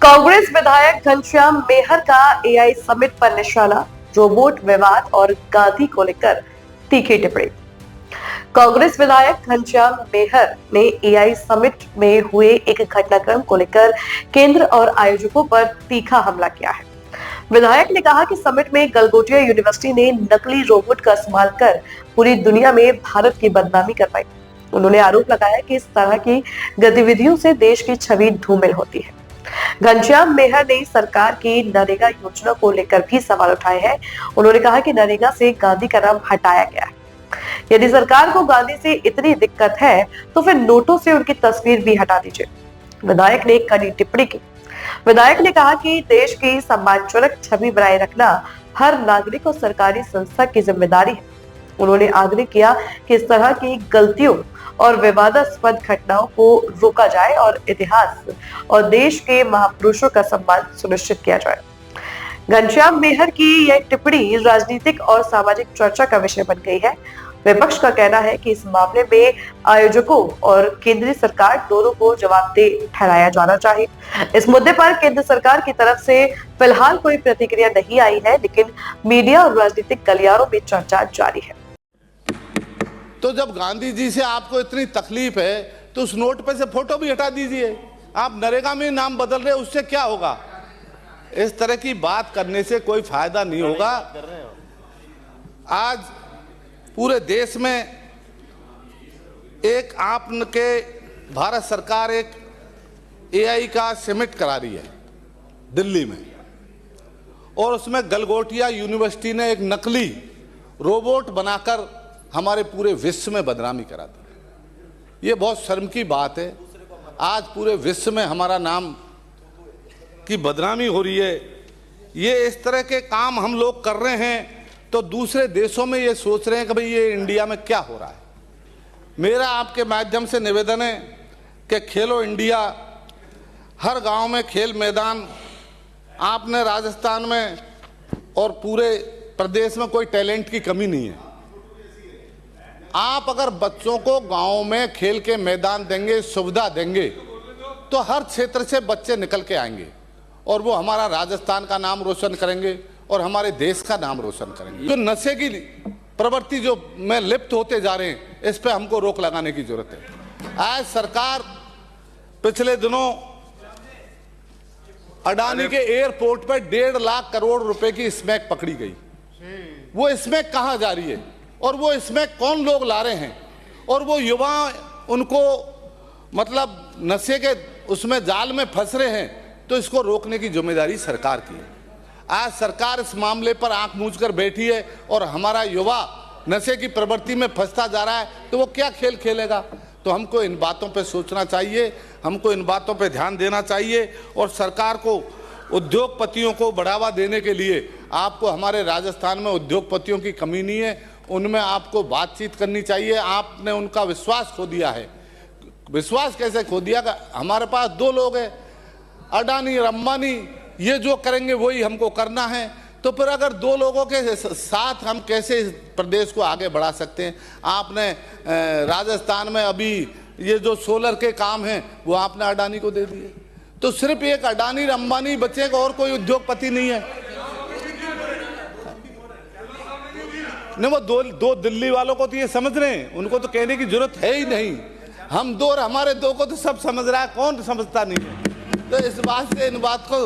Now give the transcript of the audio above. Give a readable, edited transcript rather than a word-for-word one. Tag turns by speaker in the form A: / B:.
A: कांग्रेस विधायक घनश्याम मेहर का AI summit पर निशाना, रोबोट विवाद और गांधी को लेकर तीखी टिप्पणी। कांग्रेस विधायक घनश्याम मेहर ने एआई समिट में हुए एक घटनाक्रम को लेकर केंद्र और आयोजकों पर तीखा हमला किया है। विधायक ने कहा कि समिट में गलगोटिया यूनिवर्सिटी ने नकली रोबोट का इस्तेमाल कर पूरी दुनिया में भारत की बदनामी करवाई। उन्होंने आरोप लगाया कि इस तरह की गतिविधियों से देश की छवि धूमिल होती है। घनश्याम मेहर ने सरकार की नरेगा योजना को लेकर भी सवाल उठाए हैं। उन्होंने कहा कि नरेगा से गांधी का नाम हटाया गया है। यदि सरकार को गांधी से इतनी दिक्कत है तो फिर नोटों से उनकी तस्वीर भी हटा दीजिए। विधायक ने कड़ी टिप्पणी की। विधायक ने कहा कि देश की सम्मानजनक छवि बनाए रखना हर नागरिक और सरकारी संस्था की जिम्मेदारी है। उन्होंने आग्रह किया कि इस तरह की गलतियों और विवादास्पद घटनाओं को रोका जाए और इतिहास और देश के महापुरुषों का सम्मान सुनिश्चित किया जाए। घनश्याम मेहर की यह टिप्पणी राजनीतिक और सामाजिक चर्चा का विषय बन गई है। विपक्ष का कहना है कि इस मामले में आयोजकों और केंद्रीय सरकार दोनों को जवाबदेह ठहराया जाना चाहिए। इस मुद्दे पर केंद्र सरकार की तरफ से फिलहाल कोई प्रतिक्रिया नहीं आई है, लेकिन मीडिया और राजनीतिक गलियारों में चर्चा जारी है।
B: तो जब गांधी जी से आपको इतनी तकलीफ है तो उस नोट पे से फोटो भी हटा दीजिए। आप नरेगा में नाम बदल रहे, उससे क्या होगा? इस तरह की बात करने से कोई फायदा नहीं होगा। आज पूरे देश में एक आपके भारत सरकार एक एआई का समिट करा रही है दिल्ली में, और उसमें गलगोटिया यूनिवर्सिटी ने एक नकली रोबोट बनाकर हमारे पूरे विश्व में बदनामी करा दी। ये बहुत शर्म की बात है। आज पूरे विश्व में हमारा नाम की बदनामी हो रही है। ये इस तरह के काम हम लोग कर रहे हैं तो दूसरे देशों में ये सोच रहे हैं कि भाई ये इंडिया में क्या हो रहा है। मेरा आपके माध्यम से निवेदन है कि खेलो इंडिया, हर गांव में खेल मैदान, आपने राजस्थान में और पूरे प्रदेश में कोई टैलेंट की कमी नहीं है। आप अगर बच्चों को गांव में खेल के मैदान देंगे, सुविधा देंगे, तो हर क्षेत्र से बच्चे निकल के आएंगे और वो हमारा राजस्थान का नाम रोशन करेंगे और हमारे देश का नाम रोशन करेंगे। तो नशे की प्रवृत्ति जो में लिप्त होते जा रहे हैं, इस पे हमको रोक लगाने की जरूरत है। आज सरकार पिछले दिनों अडानी के एयरपोर्ट पर 1.5 लाख करोड़ रुपए की स्मैक पकड़ी गई। वो स्मैक कहाँ जा रही है और वो इसमें कौन लोग ला रहे हैं, और वो युवा उनको मतलब नशे के उसमें जाल में फंस रहे हैं, तो इसको रोकने की जिम्मेदारी सरकार की है। आज सरकार इस मामले पर आंख मूंद कर बैठी है और हमारा युवा नशे की प्रवृत्ति में फंसता जा रहा है, तो वो क्या खेल खेलेगा? तो हमको इन बातों पर सोचना चाहिए, हमको इन बातों पर ध्यान देना चाहिए, और सरकार को उद्योगपतियों को बढ़ावा देने के लिए आपको, हमारे राजस्थान में उद्योगपतियों की कमी नहीं है, उनमें आपको बातचीत करनी चाहिए। आपने उनका विश्वास खो दिया है। विश्वास कैसे खो दिया? हमारे पास 2 लोग हैं, अडानी और अंबानी, ये जो करेंगे वही हमको करना है। तो फिर अगर 2 लोगों के साथ हम कैसे इस प्रदेश को आगे बढ़ा सकते हैं? आपने राजस्थान में अभी ये जो सोलर के काम हैं वो आपने अडानी को दे दिए। तो सिर्फ एक अडानी और अंबानी बचेगा और कोई उद्योगपति नहीं है। नहीं, वो दो दिल्ली वालों को तो ये समझ रहे हैं, उनको तो कहने की जरूरत है ही नहीं। हम 2 और हमारे 2 को तो सब समझ रहा है, कौन समझता नहीं है। तो इस बात से इन बात को